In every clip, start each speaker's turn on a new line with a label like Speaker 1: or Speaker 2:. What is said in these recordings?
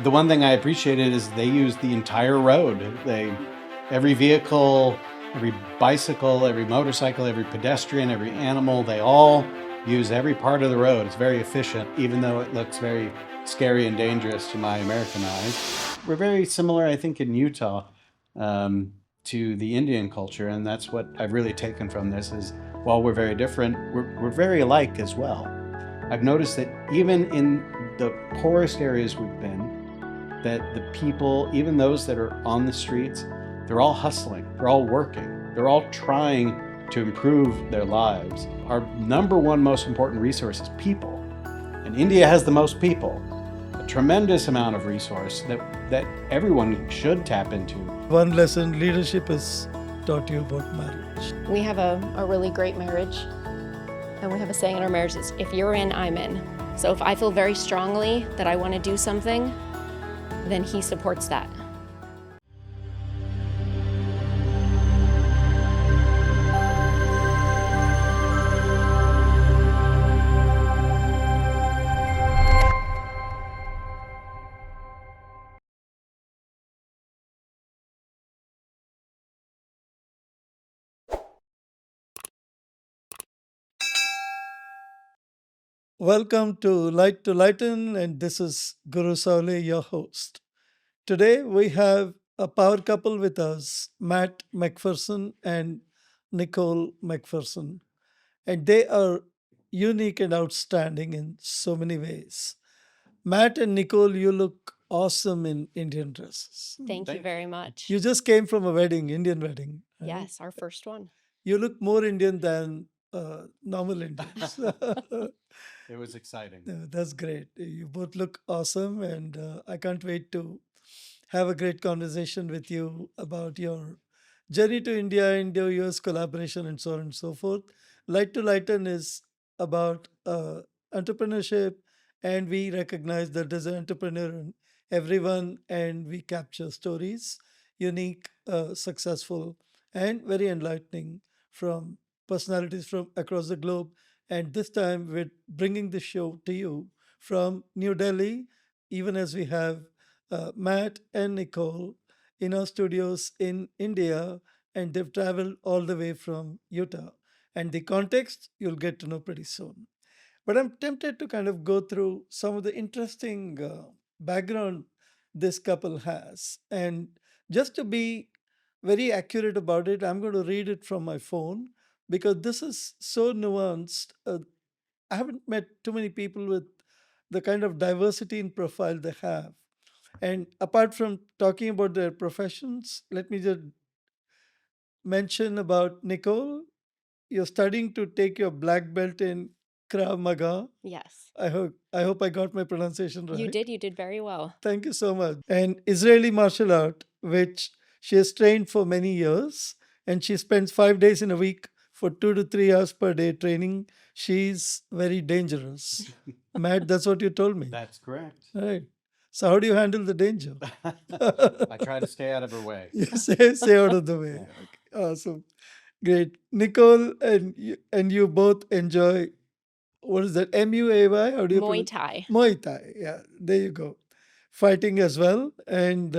Speaker 1: The one thing I appreciated is they used the entire road. Every vehicle, every bicycle, every motorcycle, every pedestrian, every animal, they all use every part of the road. It's very efficient, even though it looks very scary and dangerous to my American eyes. We're very similar, I think, in Utah to the Indian culture, and that's what I've really taken from this is while we're very different, we're very alike as well. I've noticed that even in the poorest areas we've been, that the people, even those that are on the streets, they're all hustling, they're all working, they're all trying to improve their lives. Our number one most important resource is people. And India has the most people, a tremendous amount of resource that everyone should tap into.
Speaker 2: One lesson leadership has taught you about marriage.
Speaker 3: We have a really great marriage, and we have a saying in our marriage is, if you're in, I'm in. So if I feel very strongly that I want to do something, then he supports that.
Speaker 2: Welcome to Lighten, and this is Guru Sowle, your host. Today we have a power couple with us, Matt MacPherson and Nicole McPherson, and they are unique and outstanding in so many ways. Matt and Nicole, you look awesome in Indian dresses.
Speaker 3: Thank you
Speaker 1: Thank
Speaker 3: very much.
Speaker 2: You just came from a wedding, Indian wedding. right?
Speaker 3: Yes, our first one.
Speaker 2: You look more Indian than normal Indians.
Speaker 1: It was exciting.
Speaker 2: No, that's great. You both look awesome, and I can't wait to have a great conversation with you about your journey to India, India-US collaboration, and so on and so forth. Light to Lighten is about entrepreneurship, and we recognize that there's an entrepreneur in everyone, and we capture stories, unique, successful, and very enlightening from personalities from across the globe. And this time we're bringing the show to you from New Delhi, even as we have Matt and Nicole in our studios in India, and they've traveled all the way from Utah. And the context you'll get to know pretty soon. But I'm tempted to kind of go through some of the interesting background this couple has. And just to be very accurate about it, I'm going to read it from my phone because this is so nuanced. I haven't met too many people with the kind of diversity in profile they have. And apart from talking about their professions, let me just mention about Nicole. You're studying to take your black belt in Krav Maga.
Speaker 3: Yes.
Speaker 2: I hope I got my pronunciation right.
Speaker 3: You did very well.
Speaker 2: Thank you so much. And Israeli martial art, which she has trained for many years, and she spends 5 days in a week for 2 to 3 hours per day training. She's very dangerous. Matt, that's what you told me.
Speaker 1: That's correct.
Speaker 2: Right. So how do you handle the danger?
Speaker 1: I try to stay out of her way.
Speaker 2: You say out of the way.
Speaker 1: Yeah.
Speaker 2: Okay. Awesome. Great. Nicole and you both enjoy, what is that? MUAY? How do you
Speaker 3: Muay
Speaker 2: pronounce-
Speaker 3: Thai.
Speaker 2: Muay Thai. Yeah, there you go. Fighting as well. And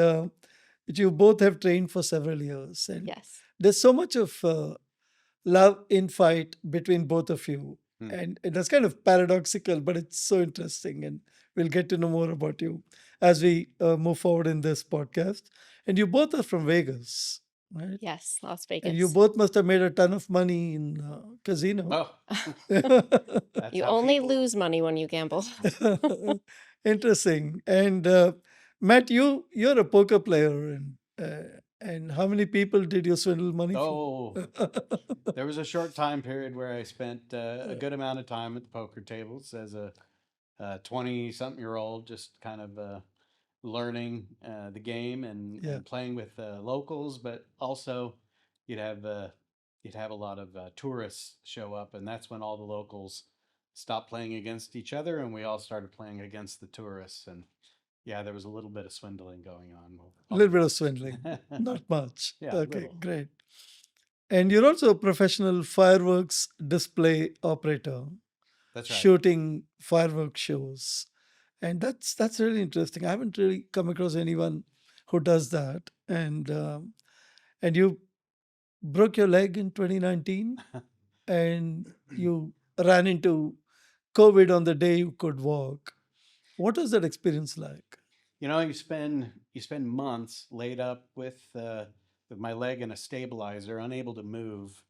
Speaker 2: you both have trained for several years. And
Speaker 3: Yes.
Speaker 2: there's so much of love in fight between both of you.
Speaker 1: Hmm.
Speaker 2: And that's kind of paradoxical, but it's so interesting. And we'll get to know more about you as we move forward in this podcast. And you both are from Vegas, right?
Speaker 3: Yes, Las Vegas.
Speaker 2: And you both must have made a ton of money in casino.
Speaker 1: Oh, that's
Speaker 3: You
Speaker 1: how
Speaker 3: only
Speaker 1: people-
Speaker 3: lose money when you gamble.
Speaker 2: Interesting. And Matt, you're a poker player, and how many people did you swindle money
Speaker 1: Oh,
Speaker 2: for?
Speaker 1: there was a short time period where I spent a good amount of time at the poker tables as a 20-something-year-old, just kind of learning the game and,
Speaker 2: Yeah.
Speaker 1: and playing with locals, but also you'd have a lot of tourists show up, and that's when all the locals stopped playing against each other, and we all started playing against the tourists. And yeah, there was a little bit of swindling going on.
Speaker 2: A little bit of swindling, not much.
Speaker 1: Yeah,
Speaker 2: Okay,
Speaker 1: little.
Speaker 2: great. And you're also a professional fireworks display operator,
Speaker 1: That's right.
Speaker 2: shooting fireworks shows. And that's really interesting. I haven't really come across anyone who does that. And you broke your leg in 2019, and you ran into COVID on the day you could walk. What was that experience like?
Speaker 1: You know, you spend months laid up with my leg in a stabilizer, unable to move,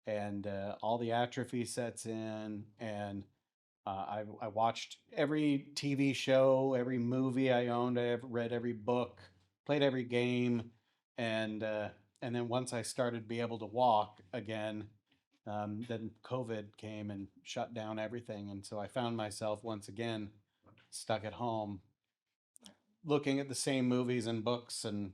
Speaker 1: and all the atrophy sets in, and I watched every TV show, every movie I owned, I read every book, played every game, and uh, and then once I started to be able to walk again, then COVID came and shut down everything, and so I found myself once again stuck at home looking at the same movies and books, and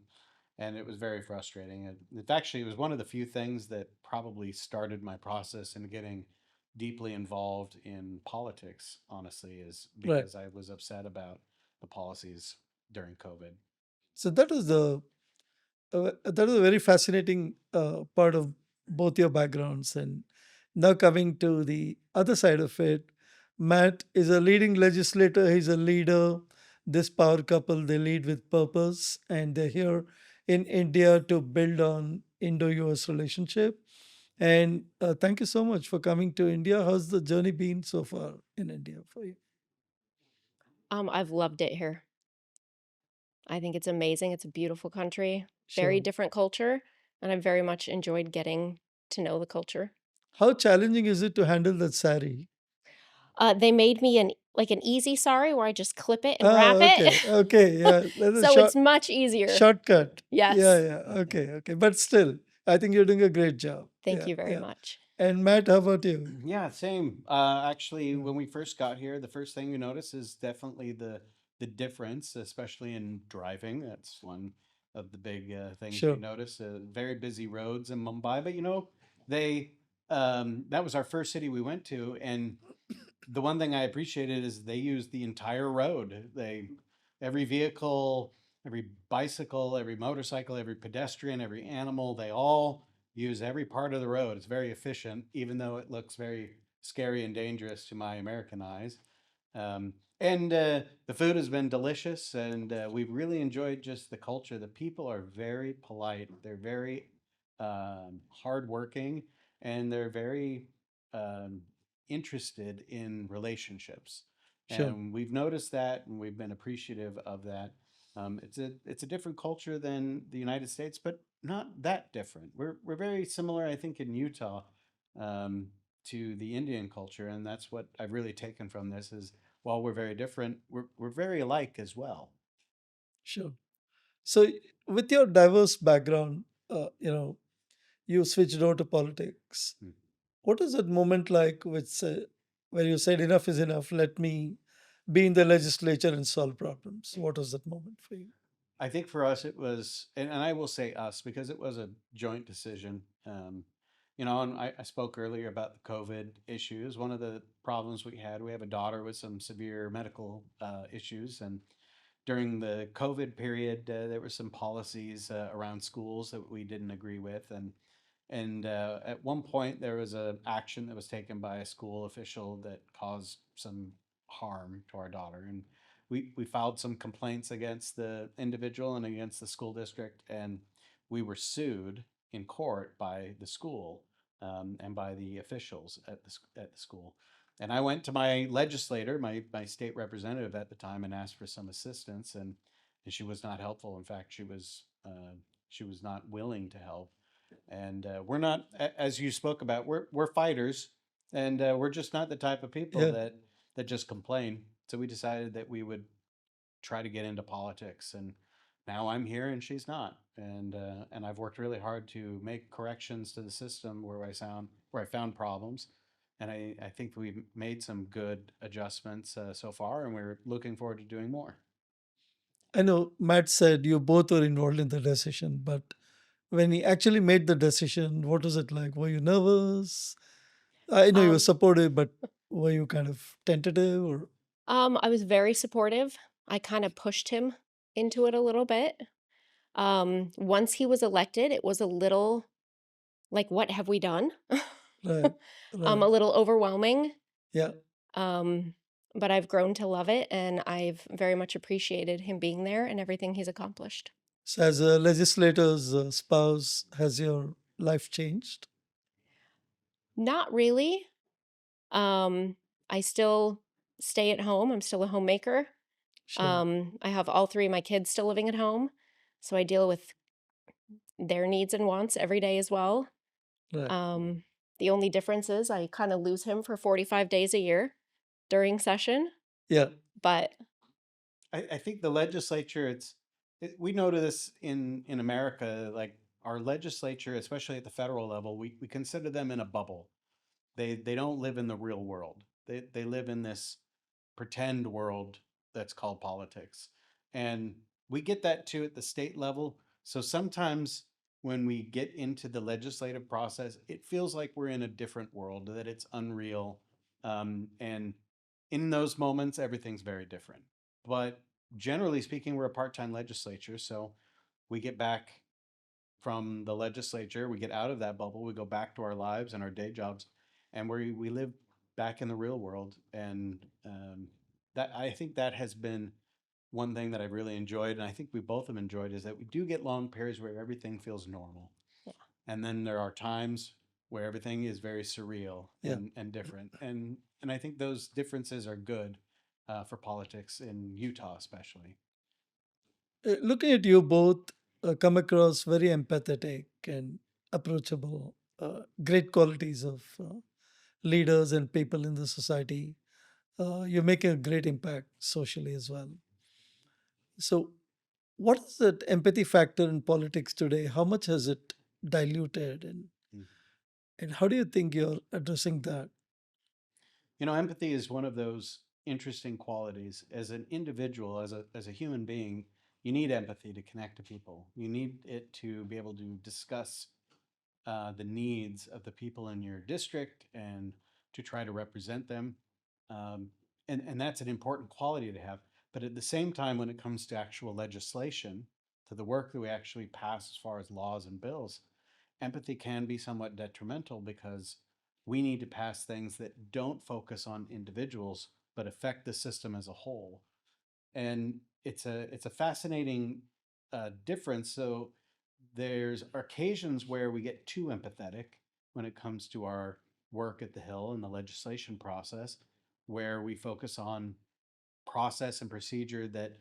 Speaker 1: it was very frustrating. It was one of the few things that probably started my process in getting deeply involved in politics, honestly, is
Speaker 2: Right.
Speaker 1: because I was upset about the policies during COVID.
Speaker 2: So that is a very fascinating part of both your backgrounds. And now coming to the other side of it, Matt is a leading legislator. He's a leader. This power couple, they lead with purpose, and they're here in India to build on Indo-US relationship. And thank you so much for coming to India. How's the journey been so far in India for you?
Speaker 3: I've loved it here. I think it's amazing. It's a beautiful country, very
Speaker 2: Sure.
Speaker 3: different culture, and I've very much enjoyed getting to know the culture.
Speaker 2: How challenging is it to handle that sari?
Speaker 3: They made me an easy sari where I just clip it and wrap
Speaker 2: Oh,
Speaker 3: it.
Speaker 2: okay. Okay. Yeah. That's a
Speaker 3: So it's much easier.
Speaker 2: shortcut. Yeah.
Speaker 3: Yes.
Speaker 2: Yeah. Okay. Okay. But still, I think you're doing a great job.
Speaker 3: Thank
Speaker 2: Yeah.
Speaker 3: you very
Speaker 2: Yeah.
Speaker 3: much.
Speaker 2: And Matt, how about you?
Speaker 1: Yeah, same. Actually, when we first got here, the first thing you notice is definitely the difference, especially in driving. That's one of the big things you
Speaker 2: Sure.
Speaker 1: notice. Very busy roads in Mumbai, but they that was our first city we went to, and the one thing I appreciated is they used the entire road. Every vehicle, every bicycle, every motorcycle, every pedestrian, every animal, they all use every part of the road. It's very efficient, even though it looks very scary and dangerous to my American eyes. And the food has been delicious, and we've really enjoyed just the culture. The people are very polite. They're very hardworking, and they're very um, interested in relationships.
Speaker 2: Sure.
Speaker 1: And we've noticed that, and we've been appreciative of that. It's a different culture than the United States, but not that different. We're very similar, I think, in Utah um, to the Indian culture, and that's what I've really taken from this is while we're very different, we're very alike as well.
Speaker 2: Sure. So, with your diverse background, you switched over to politics.
Speaker 1: Mm.
Speaker 2: What is that moment like where you said, enough is enough, let me be in the legislature and solve problems? What was that moment for you?
Speaker 1: I think for us it was, and I will say us because it was a joint decision. And I spoke earlier about the COVID issues. One of the problems we have a daughter with some severe medical issues, and during the COVID period, there were some policies around schools that we didn't agree with, and at one point there was a action that was taken by a school official that caused some harm to our daughter, and we filed some complaints against the individual and against the school district, and we were sued in court by the school and by the officials at the school. And I went to my legislator, my state representative at the time, and asked for some assistance, and she was not helpful. In fact, she was not willing to help. And we're not, as you spoke about, we're fighters, and we're just not the type of people
Speaker 2: Yeah.
Speaker 1: that just complain. So we decided that we would try to get into politics, and now I'm here and she's not. And I've worked really hard to make corrections to the system where I found problems, and I think we've made some good adjustments so far, and we're looking forward to doing more.
Speaker 2: I know Matt said you both were involved in the decision, but when he actually made the decision, what was it like? Were you nervous? I know you were
Speaker 3: Um,
Speaker 2: supportive, but were you kind of tentative or
Speaker 3: I was very supportive. I kind of pushed him into it a little bit. Once he was elected, it was a little like, what have we done?
Speaker 2: right?
Speaker 3: A
Speaker 2: Right.
Speaker 3: little overwhelming.
Speaker 2: Yeah.
Speaker 3: Um, but I've grown to love it, and I've very much appreciated him being there and everything he's accomplished.
Speaker 2: So, as a legislator's spouse, has your life changed?
Speaker 3: Not really. Um, I still stay at home. I'm still a homemaker.
Speaker 2: Sure.
Speaker 3: I have all three of my kids still living at home, so I deal with their needs and wants every day as well.
Speaker 2: Right.
Speaker 3: Um, the only difference is I kind of lose him for 45 days a year during session,
Speaker 2: Yeah.
Speaker 3: but
Speaker 1: I think the legislature, we notice this in America, like our legislature, especially at the federal level, we consider them in a bubble. They don't live in the real world. They live in this pretend world that's called politics. And we get that too at the state level. So sometimes when we get into the legislative process, it feels like we're in a different world, that it's unreal. And in those moments, everything's very different. But generally speaking, we're a part time legislature. So we get back from the legislature, we get out of that bubble, we go back to our lives and our day jobs, and we live back in the real world. And that I think that has been one thing that I've really enjoyed, and I think we both have enjoyed, is that we do get long periods where everything feels normal,
Speaker 3: yeah.
Speaker 1: and then there are times where everything is very surreal
Speaker 2: Yeah.
Speaker 1: and different, and I think those differences are good for politics in Utah, especially.
Speaker 2: Looking at you both come across very empathetic and approachable, great qualities of leaders and people in the society. You make a great impact socially as well. So, what is that empathy factor in politics today? How much has it diluted,
Speaker 1: Mm.
Speaker 2: and how do you think you're addressing that?
Speaker 1: You know, empathy is one of those interesting qualities. As an individual, as a human being, you need empathy to connect to people. You need it to be able to discuss the needs of the people in your district and to try to represent them. Um, and that's an important quality to have. But at the same time, when it comes to actual legislation, to the work that we actually pass as far as laws and bills, empathy can be somewhat detrimental because we need to pass things that don't focus on individuals but affect the system as a whole. And it's a fascinating difference. So there's occasions where we get too empathetic when it comes to our work at the Hill and the legislation process, where we focus on process and procedure that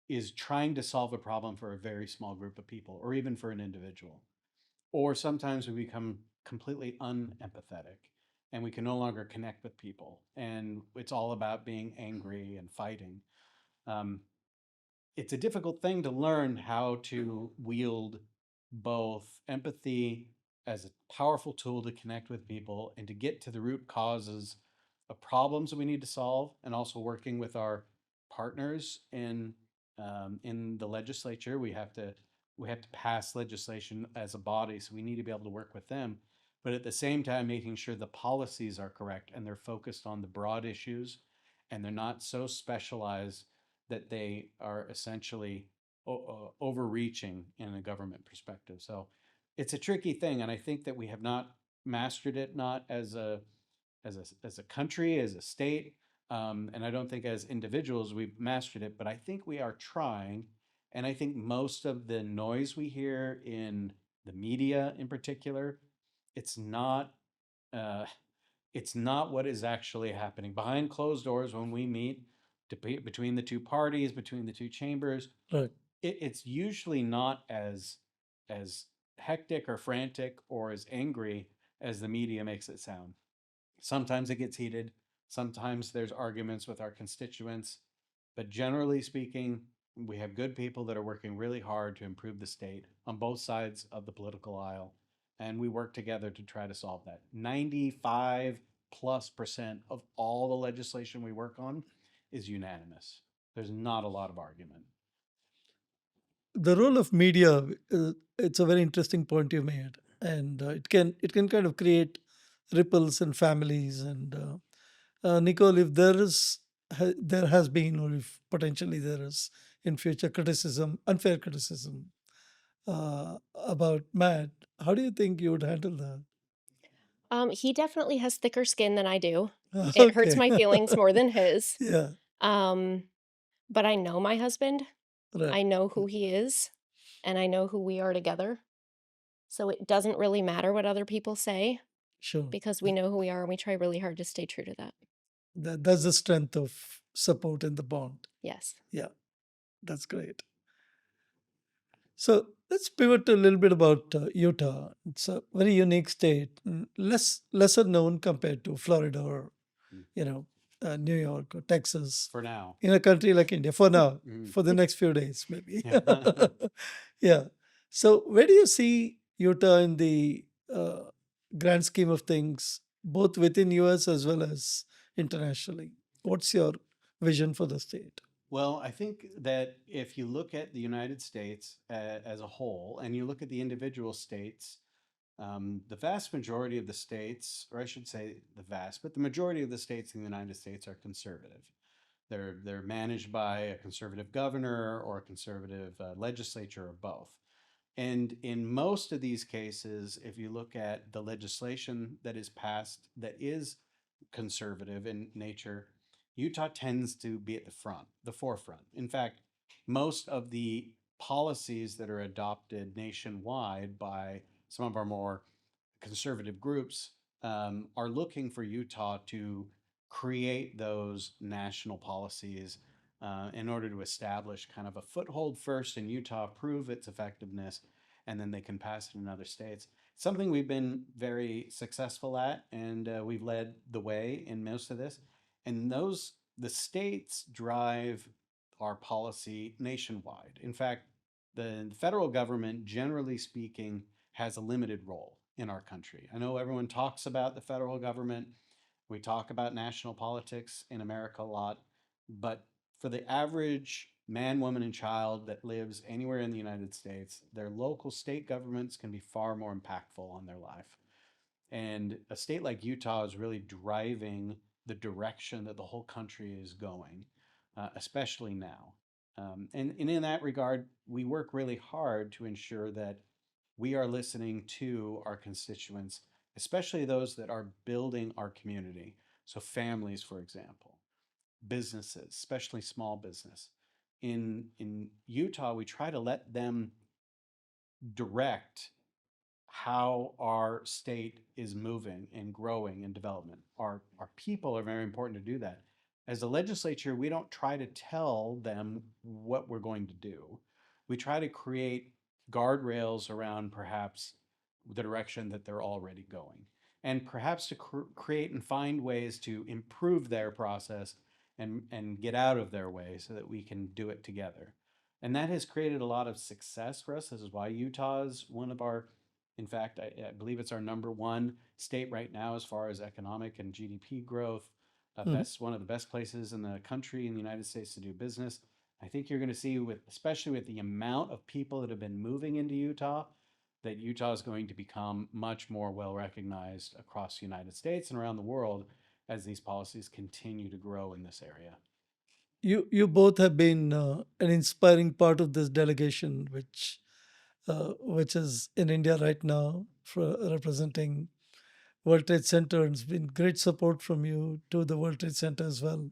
Speaker 1: is trying to solve a problem for a very small group of people or even for an individual. Or sometimes we become completely unempathetic and we can no longer connect with people. And it's all about being angry and fighting. Um, it's a difficult thing to learn how to wield both empathy as a powerful tool to connect with people and to get to the root causes of problems that we need to solve, and also working with our partners in the legislature. We have to pass legislation as a body, so we need to be able to work with them. But at the same time, making sure the policies are correct and they're focused on the broad issues, and they're not so specialized that they are essentially overreaching in a government perspective. So it's a tricky thing, and I think that we have not mastered it, not as a country, as a state, and I don't think as individuals we've mastered it. But I think we are trying, and I think most of the noise we hear in the media, in particular, it's not. Uh, it's not what is actually happening behind closed doors when we meet between the two parties, between the two chambers.
Speaker 2: Right.
Speaker 1: It's usually not as hectic or frantic or as angry as the media makes it sound. Sometimes it gets heated. Sometimes there's arguments with our constituents. But generally speaking, we have good people that are working really hard to improve the state on both sides of the political aisle. And we work together to try to solve that. 95+% of all the legislation we work on is unanimous. There's not a lot of argument.
Speaker 2: The role of media, it's a very interesting point you made, and it can kind of create ripples in families. And Nicole, if there has been, or if potentially there is in future criticism, unfair criticism about Matt, how do you think you would handle that?
Speaker 3: He definitely has thicker skin than I do. It hurts
Speaker 2: Okay.
Speaker 3: my feelings more than his.
Speaker 2: Yeah.
Speaker 3: Um, but I know my husband.
Speaker 2: Right.
Speaker 3: I know who he is, and I know who we are together. So it doesn't really matter what other people say
Speaker 2: Sure.
Speaker 3: because we know who we are and we try really hard to stay true to that.
Speaker 2: That's the strength of support in the bond.
Speaker 3: Yes.
Speaker 2: Yeah, that's great. So let's pivot a little bit about Utah. It's a very unique state, lesser known compared to Florida or
Speaker 1: Mm.
Speaker 2: New York or Texas.
Speaker 1: For now.
Speaker 2: In a country like India, for now,
Speaker 1: Mhm.
Speaker 2: for the next few days, maybe.
Speaker 1: Yeah.
Speaker 2: Yeah. So where do you see Utah in the grand scheme of things, both within US as well as internationally? What's your vision for the state?
Speaker 1: Well, I think that if you look at the United States as a whole and you look at the individual states, the vast majority of the states, or I should say the vast, but the majority of the states in the United States are conservative. They're managed by a conservative governor or a conservative legislature or both. And in most of these cases, if you look at the legislation that is passed that is conservative in nature, Utah tends to be at the forefront. In fact, most of the policies that are adopted nationwide by some of our more conservative groups are looking for Utah to create those national policies in order to establish kind of a foothold first in Utah, prove its effectiveness, and then they can pass it in other states. Something we've been very successful at, and we've led the way in most of this. And the states drive our policy nationwide. In fact, the federal government, generally speaking, has a limited role in our country. I know everyone talks about the federal government. We talk about national politics in America a lot, but for the average man, woman, and child that lives anywhere in the United States, their local state governments can be far more impactful on their life. And a state like Utah is really driving the direction that the whole country is going, especially now. And in that regard, we work really hard to ensure that we are listening to our constituents, especially those that are building our community. So, families, for example, businesses, especially small business. In Utah, we try to let them direct how our state is moving and growing in development. Our people are very important to do that. As a legislature, we don't try to tell them what we're going to do. We try to create guardrails around perhaps the direction that they're already going, and perhaps to create and find ways to improve their process and get out of their way so that we can do it together. And that has created a lot of success for us. This is why Utah is one of our, in fact, I believe it's our number one state right now as far as economic and GDP growth.
Speaker 2: Mhm.
Speaker 1: One of the best places in the country in the United States to do business. I think you're going to see, especially with the amount of people that have been moving into Utah, that Utah is going to become much more well recognized across the United States and around the world as these policies continue to grow in this area.
Speaker 2: You both have been an inspiring part of this delegation, which is in India right now, for representing World Trade Center. It's been great support from you to the World Trade Center as well,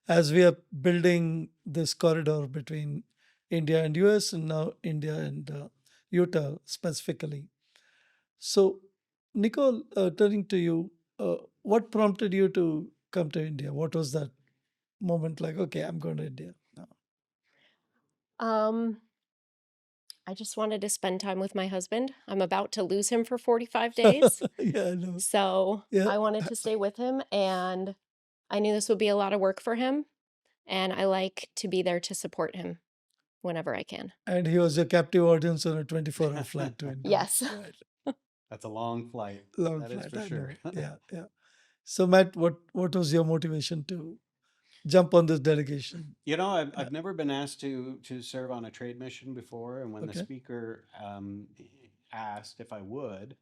Speaker 2: as we are building this corridor between India and US, and now India and Utah specifically. So, Nicole, turning to you, what prompted you to come to India? What was that moment like? Okay, I'm going to India now.
Speaker 3: Um, I just wanted to spend time with my husband. I'm about to lose him for 45 days.
Speaker 2: Yeah, I know.
Speaker 3: So
Speaker 2: Yeah,
Speaker 3: I wanted to stay with him, and I knew this would be a lot of work for him. And I like to be there to support him whenever I can.
Speaker 2: and he was your captive audience on a 24-hour flight to India.
Speaker 3: Yes.
Speaker 2: Right.
Speaker 1: That's a long flight.
Speaker 2: Long
Speaker 1: That is
Speaker 2: flight,
Speaker 1: for
Speaker 2: I
Speaker 1: sure.
Speaker 2: know. Yeah, yeah. So, Matt, what was your motivation to jump on this delegation?
Speaker 1: You know,
Speaker 2: Yeah.
Speaker 1: I've never been asked to serve on a trade mission before, and when the
Speaker 2: Okay.
Speaker 1: speaker asked if I would,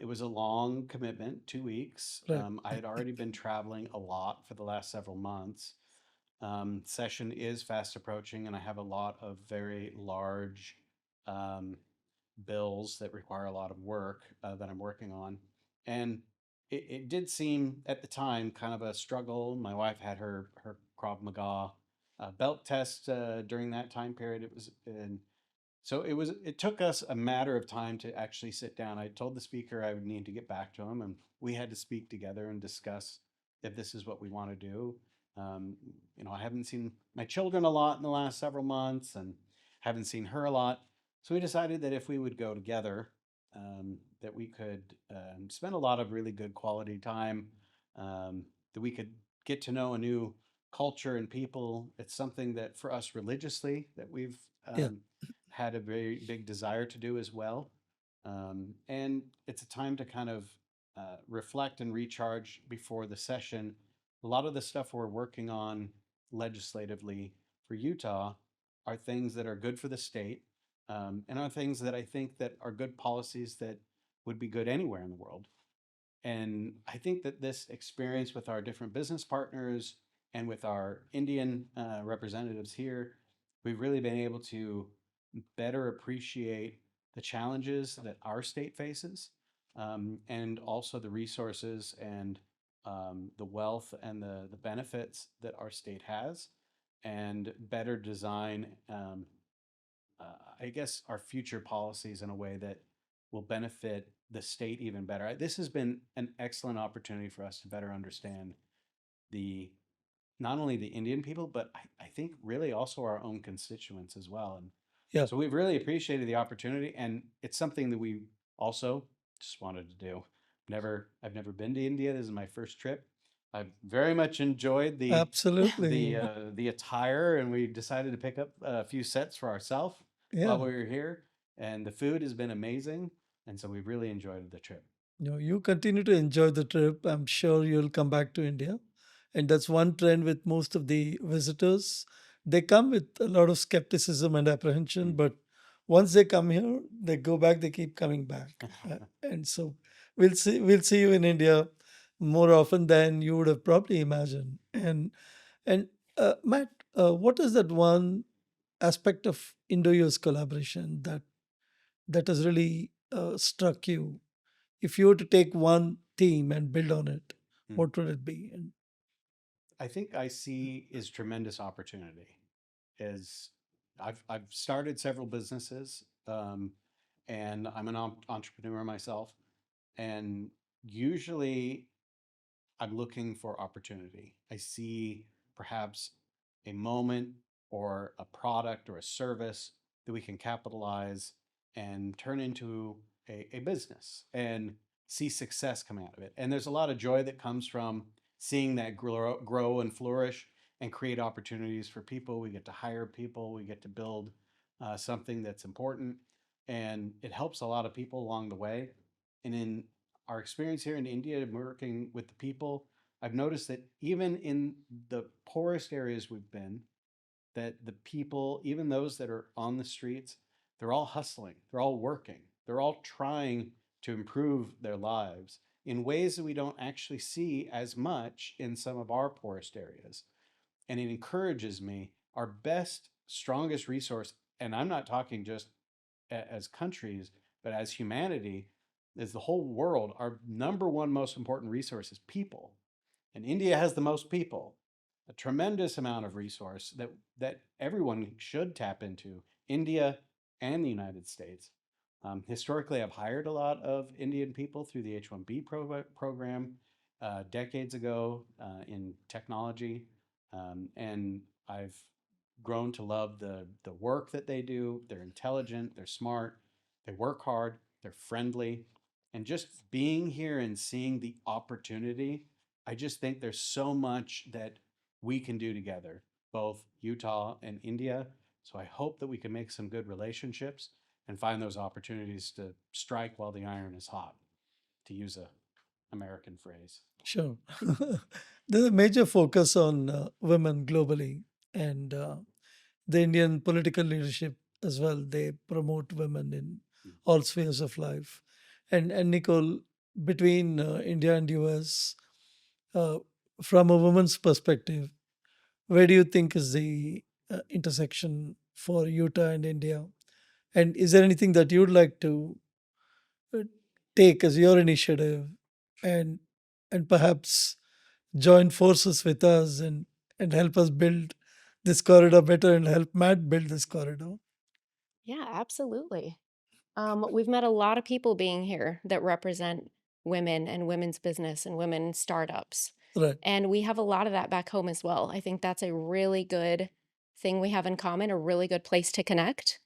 Speaker 1: it was a long commitment, 2 weeks.
Speaker 2: Right.
Speaker 1: I had already been traveling a lot for the last several months. Session is fast approaching, and I have a lot of very large um, bills that require a lot of work that I'm working on. And it did seem at the time kind of a struggle. My wife had her Krav Maga belt test during that time period. It was, and so it took us a matter of time to actually sit down. I told the speaker I would need to get back to him, and we had to speak together and discuss if this is what we want to do. Um, I haven't seen my children a lot in the last several months and haven't seen her a lot. So we decided that if we would go together, that we could spend a lot of really good quality time, that we could get to know a new culture and people. It's something that for us religiously that we've
Speaker 2: Yeah,
Speaker 1: had a very big desire to do as well. And it's a time to kind of reflect and recharge before the session. A lot of the stuff we're working on legislatively for Utah are things that are good for the state, and are things that I think that are good policies that would be good anywhere in the world. And I think that this experience with our different business partners and with our Indian representatives here, we've really been able to better appreciate the challenges that our state faces, and also the resources and the wealth and the benefits that our state has, and better design, uh, I guess, our future policies in a way that will benefit the state even better. This has been an excellent opportunity for us to better understand the not only the Indian people, but I think really also our own constituents as well. And
Speaker 2: yeah,
Speaker 1: so we've really appreciated the opportunity, and it's something that we also just wanted to do. I've never been to India. This is my first trip. I've very much enjoyed
Speaker 2: absolutely.
Speaker 1: the attire, and we decided to pick up a few sets for ourselves while
Speaker 2: Yeah.
Speaker 1: we were here. And the food has been amazing, and so we've really enjoyed the trip.
Speaker 2: You continue to enjoy the trip. I'm sure you'll come back to India. And that's one trend with most of the visitors. They come with a lot of skepticism and apprehension,
Speaker 1: Mm.
Speaker 2: but once they come here, they go back, they keep coming back. And so we'll see you in India more often than you would have probably imagined. And Matt, what is that one aspect of Indo-US collaboration that has really struck you? If you were to take one theme and build on it,
Speaker 1: Mm.
Speaker 2: what would it be? And
Speaker 1: I think I see is tremendous opportunity. Is I've started several businesses, and I'm an entrepreneur myself, and usually I'm looking for opportunity. I see perhaps a moment or a product or a service that we can capitalize and turn into a business and see success come out of it. And there's a lot of joy that comes from seeing that grow and flourish and create opportunities for people. We get to hire people, we get to build something that's important, and it helps a lot of people along the way. And in our experience here in India, working with the people, I've noticed that even in the poorest areas we've been, that the people, even those that are on the streets, they're all hustling, they're all working, they're all trying to improve their lives in ways that we don't actually see as much in some of our poorest areas. And it encourages me. Our best, strongest resource, and I'm not talking just as countries, but as humanity, as the whole world, our number one most important resource is people. And India has the most people, a tremendous amount of resource that everyone should tap into. India and the United States. Historically, I've hired a lot of Indian people through the H-1B program decades ago in technology, and I've grown to love the work that they do. They're intelligent, they're smart, they work hard, they're friendly, and just being here and seeing the opportunity, I just think there's so much that we can do together, both Utah and India. So I hope that we can make some good relationships and find those opportunities to strike while the iron is hot, to use a American phrase.
Speaker 2: sure, there's a major focus on women globally, and the Indian political leadership as well. They promote women in
Speaker 1: Mm.
Speaker 2: all spheres of life. And Nicole, between India and US, uh, from a woman's perspective, where do you think is the intersection for Utah and India? And is there anything that you'd like to uh, take as your initiative and and perhaps join forces with us and help us build this corridor better and help Matt build this corridor.
Speaker 3: Yeah, absolutely. We've met a lot of people being here that represent women and women's business and women startups.
Speaker 2: Right.
Speaker 3: And we have a lot of that back home as well. I think that's a really good thing we have in common, a really good place to connect.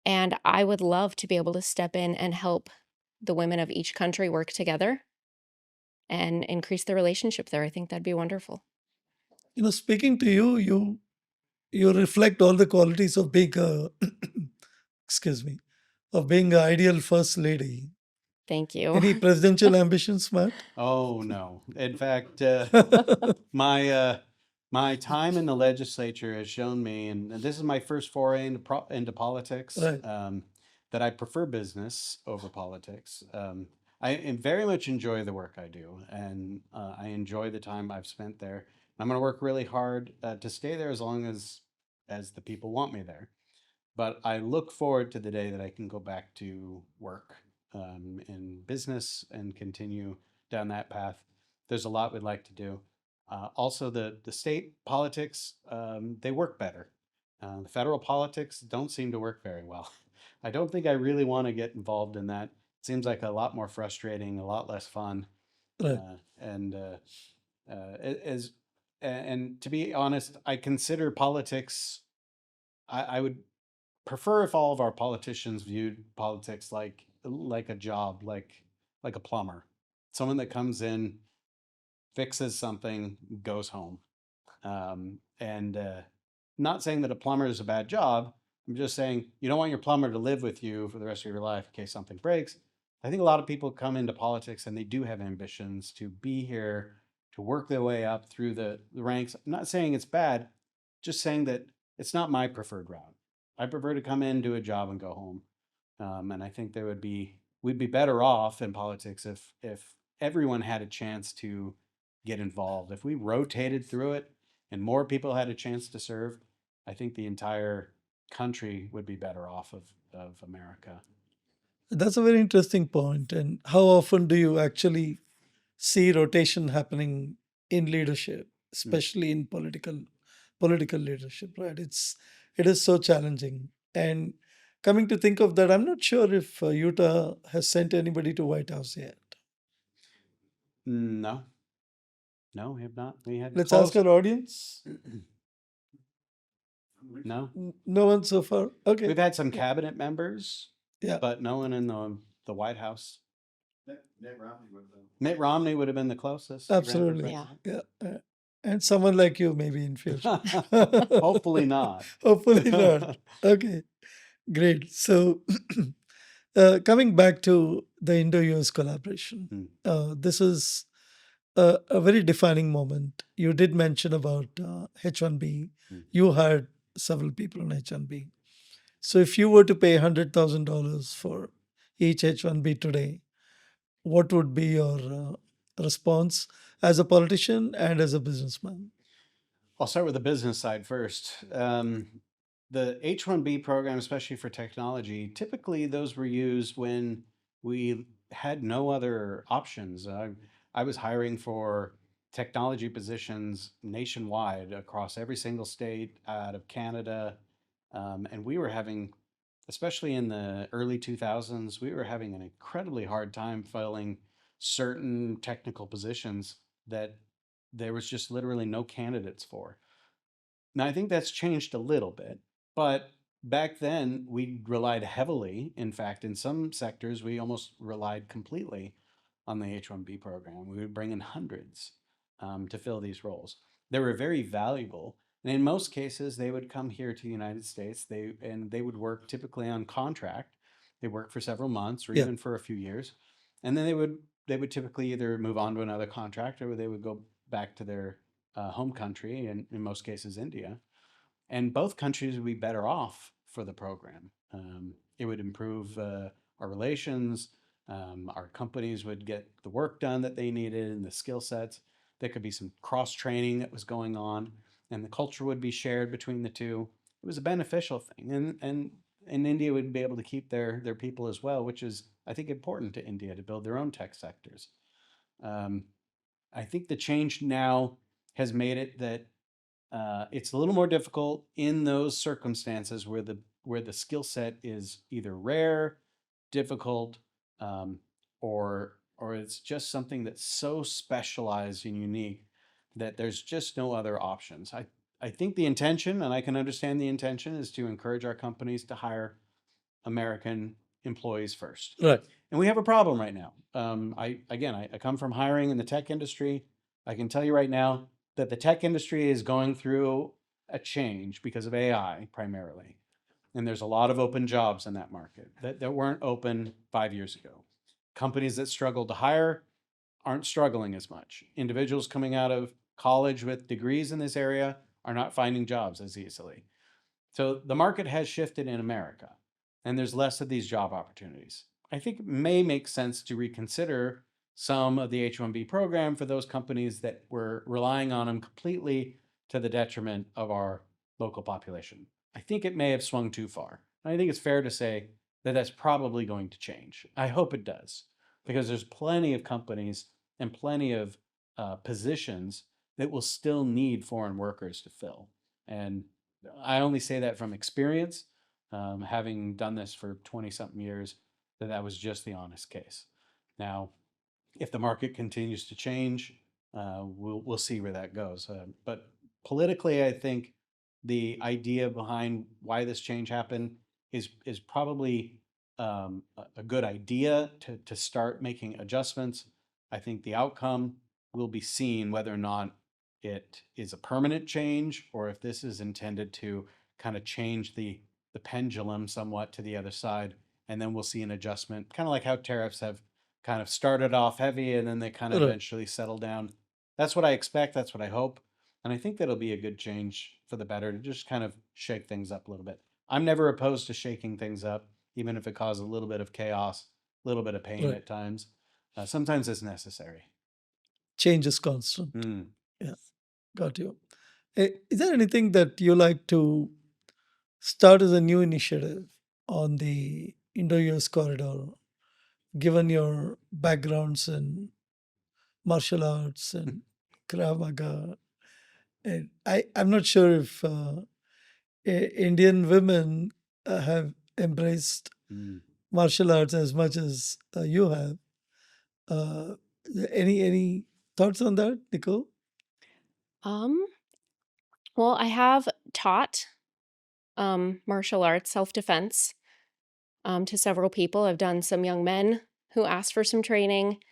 Speaker 3: And I would love to be able to step in and help the women of each country work together and increase the relationship there. I think that'd be wonderful.
Speaker 2: Speaking to you reflect all the qualities of being a excuse me, of being an ideal first lady.
Speaker 3: Thank you.
Speaker 2: Any presidential ambitions, Matt?
Speaker 1: Oh no! In fact, my my time in the legislature has shown me, and this is my first foray into politics,
Speaker 2: Right.
Speaker 1: that I prefer business over politics. Very much enjoy the work I do, and I enjoy the time I've spent there. I'm going to work really hard to stay there as long as the people want me there. But I look forward to the day that I can go back to work in business and continue down that path. There's a lot we'd like to do. Also, the state politics, they work better. The federal politics don't seem to work very well. I don't think I really want to get involved in that. It seems like a lot more frustrating, a lot less fun.
Speaker 2: Right.
Speaker 1: And as and to be honest, I consider politics. I would prefer if all of our politicians viewed politics like a job, like a plumber, someone that comes in, fixes something, goes home. And not saying that a plumber is a bad job. I'm just saying you don't want your plumber to live with you for the rest of your life in case something breaks. I think a lot of people come into politics and they do have ambitions to be here, to work their way up through the ranks. I'm not saying it's bad, just saying that it's not my preferred route. I prefer to come in, do a job, and go home. And I think we'd be better off in politics if everyone had a chance to get involved. If we rotated through it and more people had a chance to serve, I think the entire country would be better off of America.
Speaker 2: That's a very interesting point. And how often do you actually see rotation happening in leadership, especially in political leadership? Right? It is so challenging. And coming to think of that, I'm not sure if Utah has sent anybody to White House yet.
Speaker 1: No, no, we have not. We had
Speaker 2: Let's
Speaker 1: close.
Speaker 2: ask our audience.
Speaker 1: No,
Speaker 2: No one so far. Okay.
Speaker 1: we've had some cabinet members,
Speaker 2: Yeah.
Speaker 1: but no one in the White House. Mitt Romney would have been the closest. He ran for
Speaker 2: Absolutely.
Speaker 3: Yeah.
Speaker 1: president.
Speaker 2: Yeah. And someone like you maybe in future.
Speaker 1: Hopefully not.
Speaker 2: Hopefully not. Okay. Great. So, coming back to the Indo-US collaboration, this is a very defining moment. You did mention about H-1B. You hired several people on H-1B. So, if you were to pay $100,000 for each H-1B today, what would be your response as a politician and as a businessman?
Speaker 1: I'll start with the business side first. The H-1B program, especially for technology, typically those were used when we had no other options. I was hiring for technology positions nationwide across every single state out of Canada. And we were having, especially in the early 2000s, we were having an incredibly hard time filling certain technical positions that there was just literally no candidates for. Now, I think that's changed a little bit, but back then we relied heavily. In fact, in some sectors, we almost relied completely on the H-1B program. We would bring in hundreds to fill these roles. They were very valuable. And in most cases, they would come here to the United States. They would work typically on contract. They work for several months or
Speaker 2: Yeah.
Speaker 1: even for a few years. And then they would typically either move on to another contract or they would go back to their home country, and in most cases, India. And both countries would be better off for the program. It would improve our relations. Our companies would get the work done that they needed and the skill sets. There could be some cross training that was going on, and the culture would be shared between the two. It was a beneficial thing, and India would be able to keep their people as well, which is I think important to India to build their own tech sectors. I think the change now has made it that it's a little more difficult in those circumstances where the skill set is either rare, difficult, um, or it's just something that's so specialized and unique that there's just no other options. I think the intention, and I can understand the intention, is to encourage our companies to hire American employees first.
Speaker 2: Right.
Speaker 1: And we have a problem right now. I come from hiring in the tech industry. I can tell you right now that the tech industry is going through a change because of AI primarily. And there's a lot of open jobs in that market that weren't open 5 years ago. Companies that struggle to hire aren't struggling as much. Individuals coming out of college with degrees in this area are not finding jobs as easily. So the market has shifted in America, and there's less of these job opportunities. I think it may make sense to reconsider some of the H-1B program for those companies that were relying on them completely to the detriment of our local population. I think it may have swung too far. I think it's fair to say that that's probably going to change. I hope it does, because there's plenty of companies and plenty of positions that will still need foreign workers to fill. And I only say that from experience, having done this for 20 something years, that was just the honest case. Now, if the market continues to change, we'll see where that goes. But politically, I think the idea behind why this change happened is probably a good idea to start making adjustments. I think the outcome will be seen whether or not it is a permanent change or if this is intended to kind of change the pendulum somewhat to the other side, and then we'll see an adjustment, kind of like how tariffs have kind of started off heavy and then they kind of
Speaker 2: Right.
Speaker 1: eventually settle down. That's what I expect. That's what I hope. And I think that'll be a good change for the better to just kind of shake things up a little bit. I'm never opposed to shaking things up, even if it causes a little bit of chaos, a little bit of pain
Speaker 2: Right.
Speaker 1: at times. Sometimes it's necessary.
Speaker 2: Change is constant.
Speaker 1: Mm.
Speaker 2: Yeah. Got you. Is there anything that you like to start as a new initiative on the Indo-US corridor, given your backgrounds in martial arts and Krav Maga? And I'm not sure if Indian women have embraced
Speaker 1: Mm.
Speaker 2: martial arts as much as you have. Uh, any thoughts on that, Nicole?
Speaker 3: Well, I have taught martial arts, self-defense, to several people. I've done some young men who asked for some training.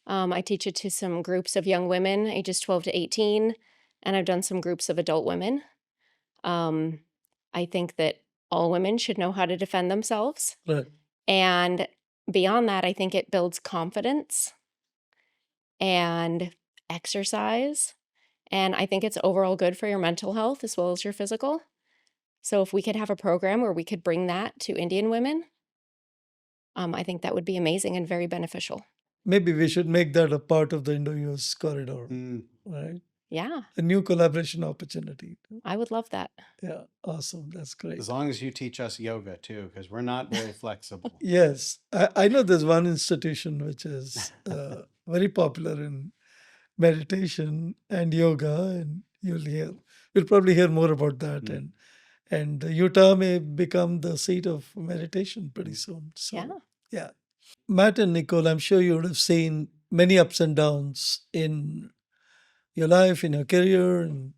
Speaker 3: I teach it to some groups of young women, ages 12 to 18, and I've done some groups of adult women. I think that all women should know how to defend themselves.
Speaker 2: Right.
Speaker 3: And beyond that, I think it builds confidence and exercise. And I think it's overall good for your mental health as well as your physical. So if we could have a program where we could bring that to Indian women, I think that would be amazing and very beneficial.
Speaker 2: Maybe we should make that a part of the Indo-US corridor,
Speaker 1: Mm.
Speaker 2: right?
Speaker 3: Yeah,
Speaker 2: A new collaboration opportunity.
Speaker 3: I would love that.
Speaker 2: Yeah, awesome. That's great.
Speaker 1: As long as you teach us yoga too, because we're not very flexible.
Speaker 2: Yes, I know there's one institution which is very popular in meditation and yoga, and you'll probably hear more about that.
Speaker 1: Mm.
Speaker 2: And Utah may become the seat of meditation pretty soon. So
Speaker 3: Yeah.
Speaker 2: yeah. Matt and Nicole, I'm sure you would have seen many ups and downs in your life, in your career, and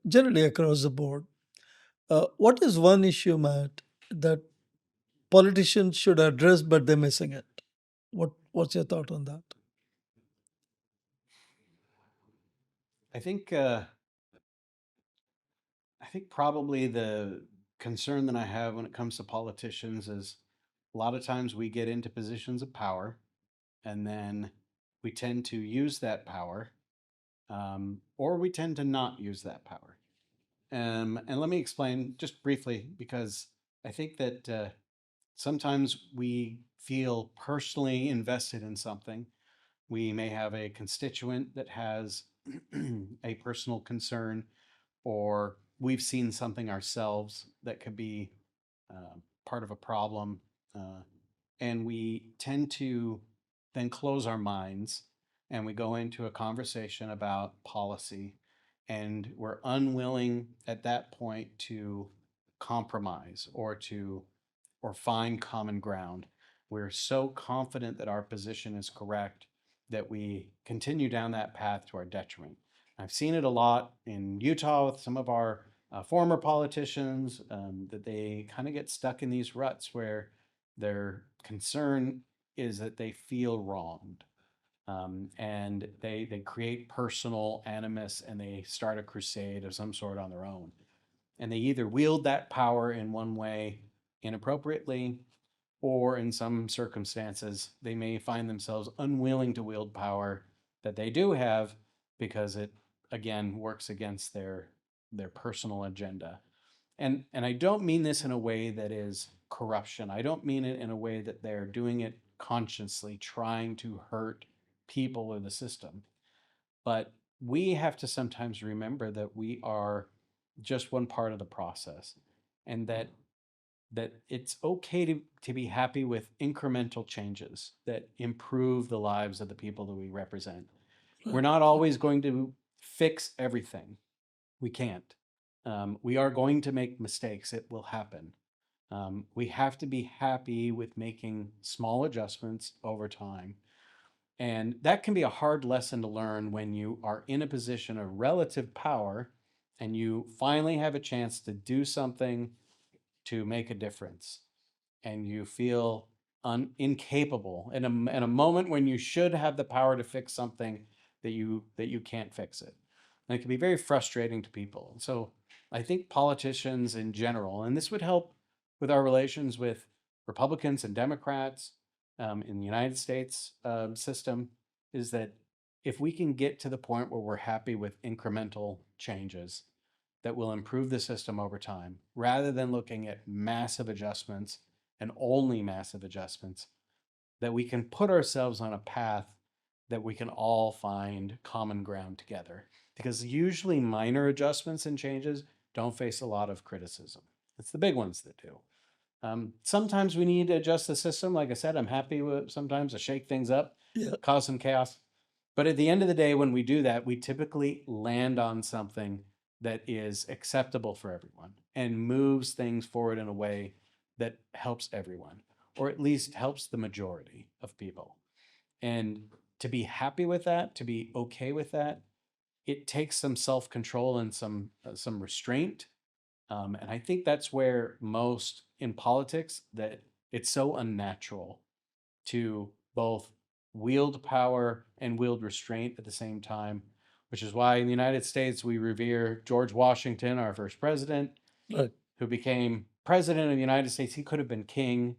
Speaker 2: generally across the board. What is one issue, Matt, that politicians should address but they're missing it? What's your thought on that?
Speaker 1: I think probably the concern that I have when it comes to politicians is a lot of times we get into positions of power and then we tend to use that power, or we tend to not use that power. And let me explain just briefly, because I think that sometimes we feel personally invested in something. We may have a constituent that has a personal concern, or we've seen something ourselves that could be part of a problem. And we tend to then close our minds and we go into a conversation about policy, and we're unwilling at that point to compromise or find common ground. We're so confident that our position is correct that we continue down that path to our detriment. I've seen it a lot in Utah with some of our former politicians, that they kind of get stuck in these ruts where their concern is that they feel wronged. And they create personal animus and they start a crusade of some sort on their own. And they either wield that power in one way inappropriately, or in some circumstances, they may find themselves unwilling to wield power that they do have because it, again, works against their personal agenda. And I don't mean this in a way that is corruption. I don't mean it in a way that they're doing it consciously, trying to hurt people or the system. But we have to sometimes remember that we are just one part of the process, and that it's okay to be happy with incremental changes that improve the lives of the people that we represent. We're not always going to fix everything. We can't. We are going to make mistakes. It will happen. We have to be happy with making small adjustments over time. And that can be a hard lesson to learn when you are in a position of relative power and you finally have a chance to do something to make a difference, and you feel incapable in a moment when you should have the power to fix something that you can't fix it. And it can be very frustrating to people. So I think politicians in general, and this would help with our relations with Republicans and Democrats in the United States system, is that if we can get to the point where we're happy with incremental changes that will improve the system over time, rather than looking at massive adjustments and only massive adjustments, that we can put ourselves on a path that we can all find common ground together. Because usually minor adjustments and changes don't face a lot of criticism. It's the big ones that do. Sometimes we need to adjust the system. Like I said, I'm happy with sometimes to shake things up,
Speaker 2: Yeah.
Speaker 1: cause some chaos. But at the end of the day, when we do that, we typically land on something that is acceptable for everyone and moves things forward in a way that helps everyone, or at least helps the majority of people. And to be happy with that, to be okay with that, it takes some self-control and some restraint. And I think that's where most in politics, that it's so unnatural to both wield power and wield restraint at the same time, which is why in the United States we revere George Washington, our first president,
Speaker 2: Right.
Speaker 1: who became president of the United States. He could have been king,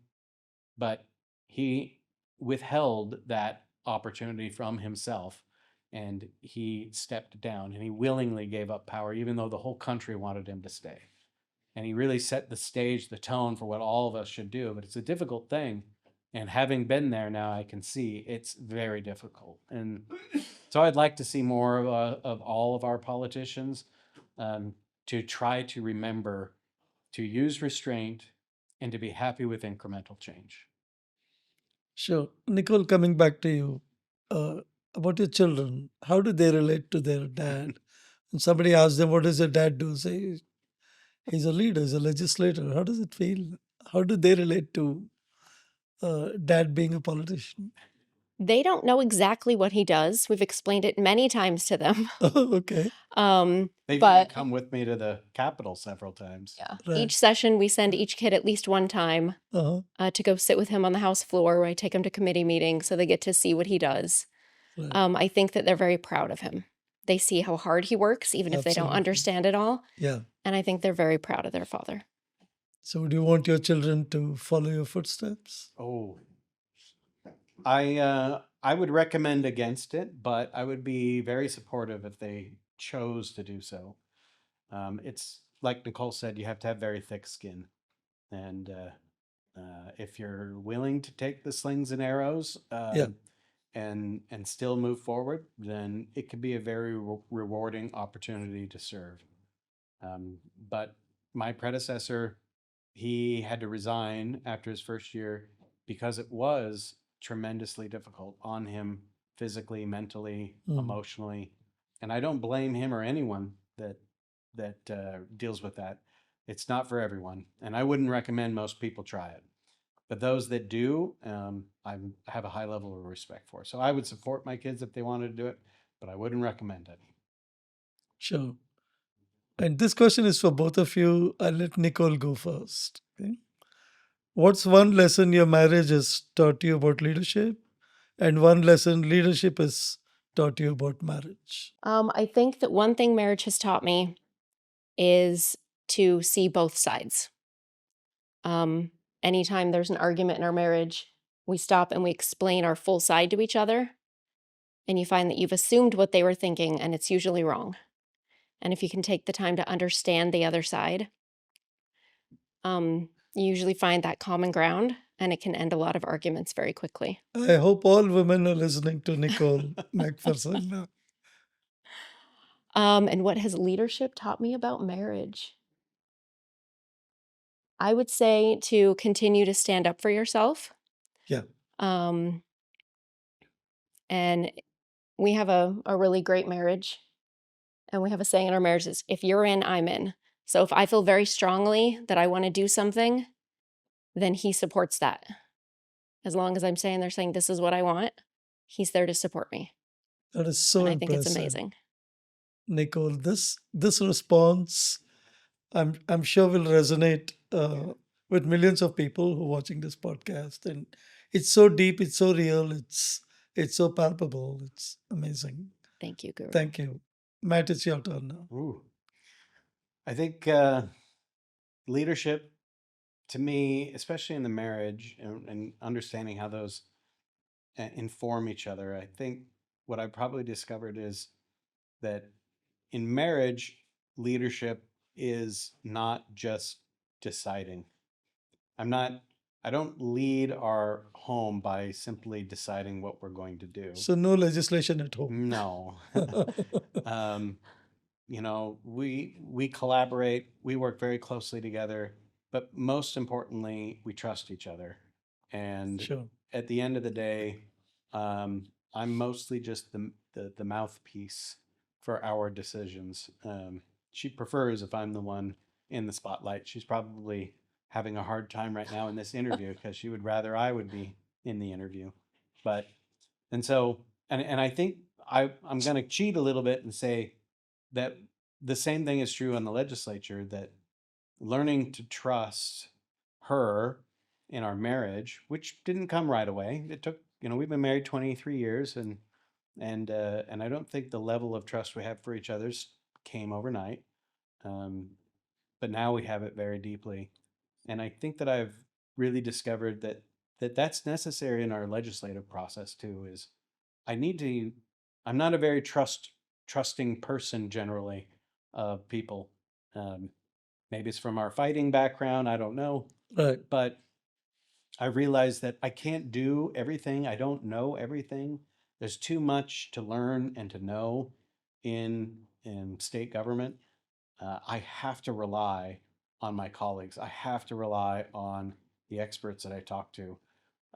Speaker 1: but he withheld that opportunity from himself, and he stepped down and he willingly gave up power, even though the whole country wanted him to stay. And he really set the stage, the tone for what all of us should do. But it's a difficult thing. And having been there now, I can see it's very difficult. And so I'd like to see more of all of our politicians to try to remember to use restraint and to be happy with incremental change.
Speaker 2: Sure. Nicole, coming back to you, uh, about your children, how do they relate to their dad? And somebody asks them, what does your dad do? Say, he's a leader, he's a legislator. How does it feel? How do they relate to dad being a politician?
Speaker 3: They don't know exactly what he does. We've explained it many times to them.
Speaker 2: Oh, okay.
Speaker 1: They've
Speaker 3: But
Speaker 1: come with me to the Capitol several times.
Speaker 3: yeah,
Speaker 2: Right.
Speaker 3: each session we send each kid at least one time
Speaker 2: Uh-huh.
Speaker 3: to go sit with him on the House floor, where I take them to committee meetings so they get to see what he does.
Speaker 2: Right.
Speaker 3: I think that they're very proud of him. They see how hard he works, even if they don't
Speaker 2: Absolutely.
Speaker 3: understand it all.
Speaker 2: Yeah.
Speaker 3: And I think they're very proud of their father.
Speaker 2: So do you want your children to follow your footsteps?
Speaker 1: Oh, I would recommend against it, but I would be very supportive if they chose to do so. It's like Nicole said, you have to have very thick skin, and if you're willing to take the slings and arrows
Speaker 2: Yeah.
Speaker 1: and still move forward, then it could be a very rewarding opportunity to serve. But my predecessor, he had to resign after his first year because it was tremendously difficult on him physically, mentally,
Speaker 2: Mm.
Speaker 1: emotionally. And I don't blame him or anyone that deals with that. It's not for everyone, and I wouldn't recommend most people try it. But those that do, I have a high level of respect for. So I would support my kids if they wanted to do it, but I wouldn't recommend it.
Speaker 2: Sure. And this question is for both of you. I'll let Nicole go first. Okay. What's one lesson your marriage has taught you about leadership, and one lesson leadership has taught you about marriage?
Speaker 3: I think that one thing marriage has taught me is to see both sides. Anytime there's an argument in our marriage, we stop and we explain our full side to each other. And you find that you've assumed what they were thinking, and it's usually wrong. And if you can take the time to understand the other side, you usually find that common ground, and it can end a lot of arguments very quickly.
Speaker 2: I hope all women are listening to Nicole McPherson now.
Speaker 3: And what has leadership taught me about marriage? I would say to continue to stand up for yourself.
Speaker 2: Yeah.
Speaker 3: Um, and we have a really great marriage. And we have a saying in our marriage is, if you're in, I'm in. So if I feel very strongly that I want to do something, then he supports that. As long as I'm saying, they're saying, this is what I want, he's there to support me.
Speaker 2: That is so
Speaker 3: And I think it's
Speaker 2: impressive.
Speaker 3: amazing.
Speaker 2: Nicole, this response, I'm sure will resonate with millions of people who are watching this podcast, and it's so deep, it's so real, it's so palpable, it's amazing.
Speaker 3: Thank you, Guru.
Speaker 2: Thank you, Matt. It's your turn now.
Speaker 1: Ooh. I think leadership, to me, especially in the marriage and understanding how those inform each other, I think what I probably discovered is that in marriage, leadership is not just deciding. I don't lead our home by simply deciding what we're going to do.
Speaker 2: So no legislation at home.
Speaker 1: No. You know, we collaborate, we work very closely together, but most importantly, we trust each other. And
Speaker 2: Sure.
Speaker 1: at the end of the day, I'm mostly just the mouthpiece for our decisions. She prefers if I'm the one in the spotlight. She's probably having a hard time right now in this interview because she would rather I would be in the interview. But and I think I'm going to cheat a little bit and say that the same thing is true in the legislature, that learning to trust her in our marriage, which didn't come right away. It took, we've been married 23 years, and I don't think the level of trust we have for each other's came overnight. But now we have it very deeply. And I think that I've really discovered that's necessary in our legislative process too, is I'm not a very trusting person generally of people. Maybe it's from our fighting background, I don't know.
Speaker 2: Right.
Speaker 1: But I realized that I can't do everything. I don't know everything. There's too much to learn and to know in state government. I have to rely on my colleagues. I have to rely on the experts that I talk to.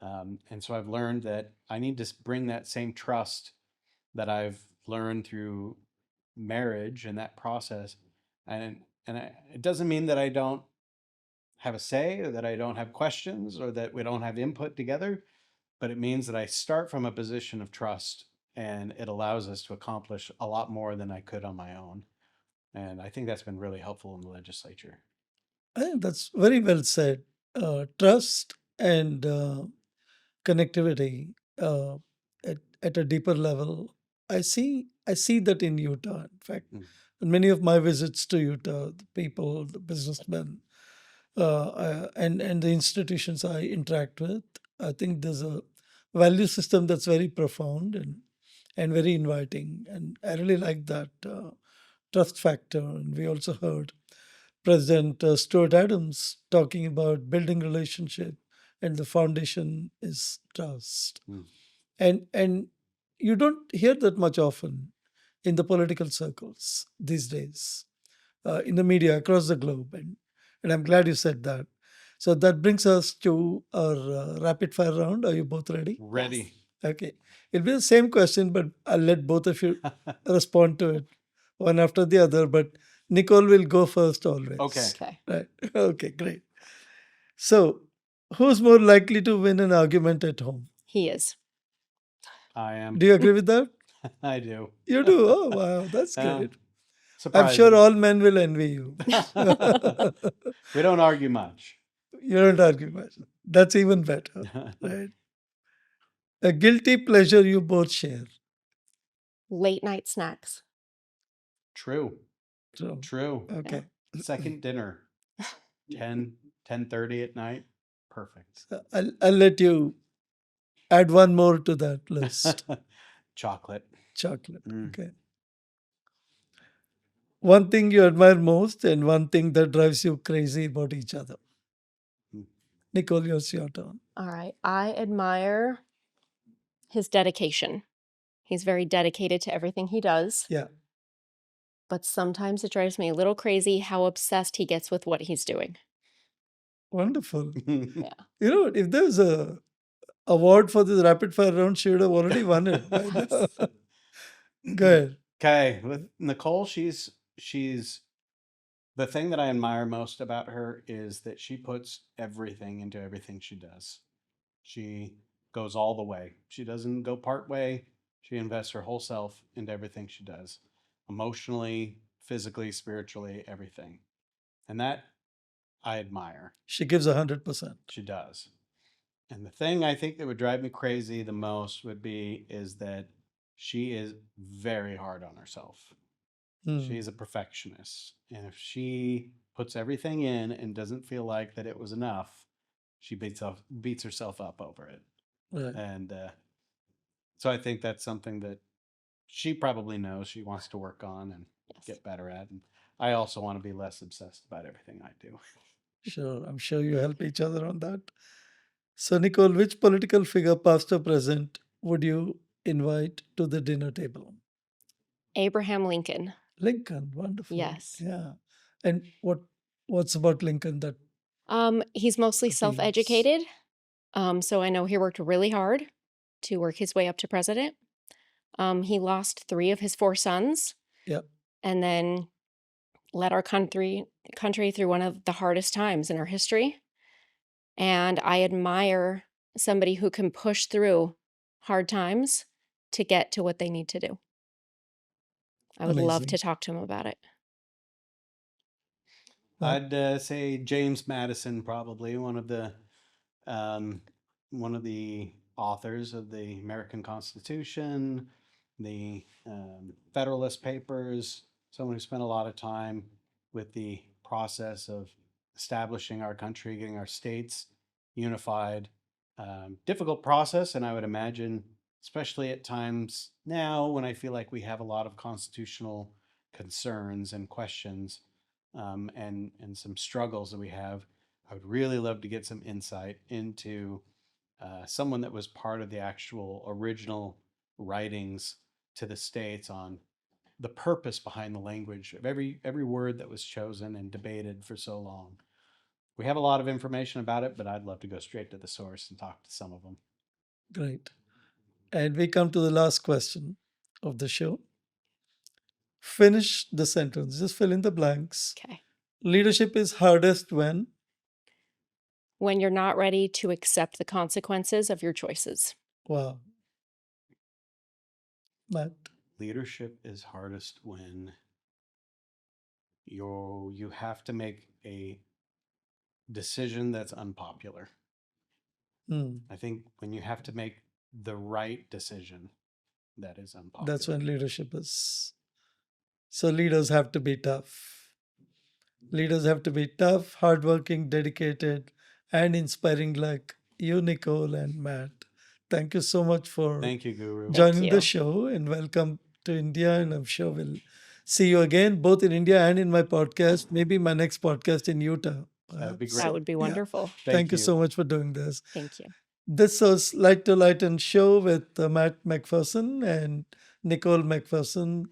Speaker 1: And so I've learned that I need to bring that same trust that I've learned through marriage and that process. It doesn't mean that I don't have a say, or that I don't have questions, or that we don't have input together, but it means that I start from a position of trust, and it allows us to accomplish a lot more than I could on my own. And I think that's been really helpful in the legislature.
Speaker 2: I think that's very well said. Trust and connectivity at a deeper level. I see that in Utah. In fact, in many of my visits to Utah, the people, the businessmen, and the institutions I interact with, I think there's a value system that's very profound and very inviting, and I really like that trust factor. And we also heard President Stuart Adams talking about building relationship, and the foundation is trust. And you don't hear that much often in the political circles these days, in the media across the globe, and I'm glad you said that. So that brings us to our rapid fire round. Are you both ready?
Speaker 1: Ready.
Speaker 3: Yes.
Speaker 2: Okay. It'll be the same question, but I'll let both of you respond to it one after the other. But Nicole will go first always.
Speaker 1: Okay.
Speaker 3: Okay.
Speaker 2: Right. Okay, great. So, who's more likely to win an argument at home?
Speaker 3: He is.
Speaker 1: I am.
Speaker 2: Do you agree with that?
Speaker 1: I do.
Speaker 2: You do? Oh, wow. That's
Speaker 1: Yeah.
Speaker 2: great. I'm
Speaker 1: Surprising.
Speaker 2: sure all men will envy you.
Speaker 1: We don't argue much.
Speaker 2: You don't argue much. That's even better. Right. A guilty pleasure you both share.
Speaker 3: Late night snacks.
Speaker 1: True.
Speaker 2: So,
Speaker 1: True.
Speaker 2: okay.
Speaker 1: Second dinner. 10:30 at night. Perfect.
Speaker 2: I'll let you add one more to that list.
Speaker 1: Chocolate.
Speaker 2: Chocolate.
Speaker 1: Mm.
Speaker 2: Okay. One thing you admire most and one thing that drives you crazy about each other.
Speaker 1: Hmm.
Speaker 2: Nicole, it's your turn.
Speaker 3: All right. I admire his dedication. He's very dedicated to everything he does,
Speaker 2: Yeah.
Speaker 3: but sometimes it drives me a little crazy how obsessed he gets with what he's doing.
Speaker 2: Wonderful.
Speaker 3: Yeah.
Speaker 2: You know, if there's a award for this rapid fire round, she would have already won it by now. Go ahead.
Speaker 1: Okay, with Nicole, she's the thing that I admire most about her is that she puts everything into everything she does. She goes all the way. She doesn't go part way. She invests her whole self into everything she does, emotionally, physically, spiritually, everything. And that I admire.
Speaker 2: She gives 100%.
Speaker 1: She does. And the thing I think that would drive me crazy the most is that she is very hard on herself.
Speaker 2: Hmm.
Speaker 1: She's a perfectionist. And if she puts everything in and doesn't feel like that it was enough, she beats herself up over it.
Speaker 2: Right.
Speaker 1: And so I think that's something that she probably knows she wants to work on and
Speaker 3: Yes.
Speaker 1: get better at. And I also want to be less obsessed about everything I do.
Speaker 2: Sure. I'm sure you help each other on that. So, Nicole, which political figure, past or present, would you invite to the dinner table?
Speaker 3: Abraham Lincoln.
Speaker 2: Lincoln. Wonderful.
Speaker 3: Yes.
Speaker 2: Yeah. And what's about Lincoln that
Speaker 3: He's mostly
Speaker 2: appeals?
Speaker 3: self-educated. So I know he worked really hard to work his way up to president. He lost 3 of his 4 sons
Speaker 2: Yep.
Speaker 3: and then led our country through one of the hardest times in our history. And I admire somebody who can push through hard times to get to what they need to do. I would love
Speaker 2: Amazing.
Speaker 3: to talk to him about it.
Speaker 2: Matt?
Speaker 1: I'd say James Madison, probably um, one of the authors of the American Constitution, the Federalist Papers. Someone who spent a lot of time with the process of establishing our country, getting our states unified. Difficult process, and I would imagine, especially at times now when I feel like we have a lot of constitutional concerns and questions, and some struggles that we have. I would really love to get some insight into someone that was part of the actual original writings to the states on the purpose behind the language of every word that was chosen and debated for so long. We have a lot of information about it, but I'd love to go straight to the source and talk to some of them.
Speaker 2: Great. And we come to the last question of the show. Finish the sentence. Just fill in the blanks.
Speaker 3: Okay.
Speaker 2: Leadership is hardest when
Speaker 3: When you're not ready to accept the consequences of your choices.
Speaker 2: wow. Matt.
Speaker 1: Leadership is hardest when you have to make a decision that's unpopular.
Speaker 2: Hmm.
Speaker 1: I think when you have to make the right decision, that is unpopular.
Speaker 2: That's when leadership is. So leaders have to be tough. Leaders have to be tough, hardworking, dedicated, and inspiring like you, Nicole and Matt. Thank you so much for
Speaker 1: Thank you, Guru.
Speaker 2: joining
Speaker 3: you.
Speaker 2: the show and welcome to India. And I'm sure we'll see you again, both in India and in my podcast, maybe my next podcast in Utah.
Speaker 1: That would be
Speaker 2: perhaps.
Speaker 1: great.
Speaker 3: That would be
Speaker 2: Yeah.
Speaker 3: wonderful.
Speaker 2: Thank you so much for doing this.
Speaker 3: Thank you.
Speaker 2: This was Light to Lighten show with Matt MacPherson and Nicole McPherson,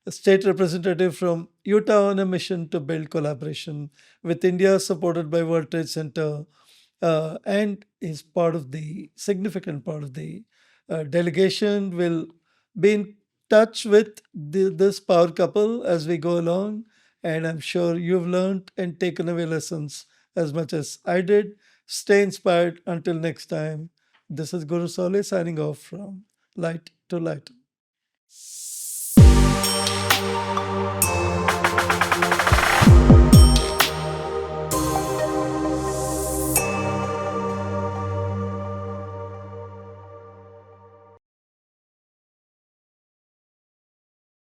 Speaker 2: a state representative from Utah on a mission to build collaboration with India, supported by World Trade Center, and is significant part of the delegation will be in touch with this power couple as we go along. And I'm sure you've learned and taken away lessons as much as I did. Stay inspired until next time. This is Guru Sowle signing off from Light to Lighten.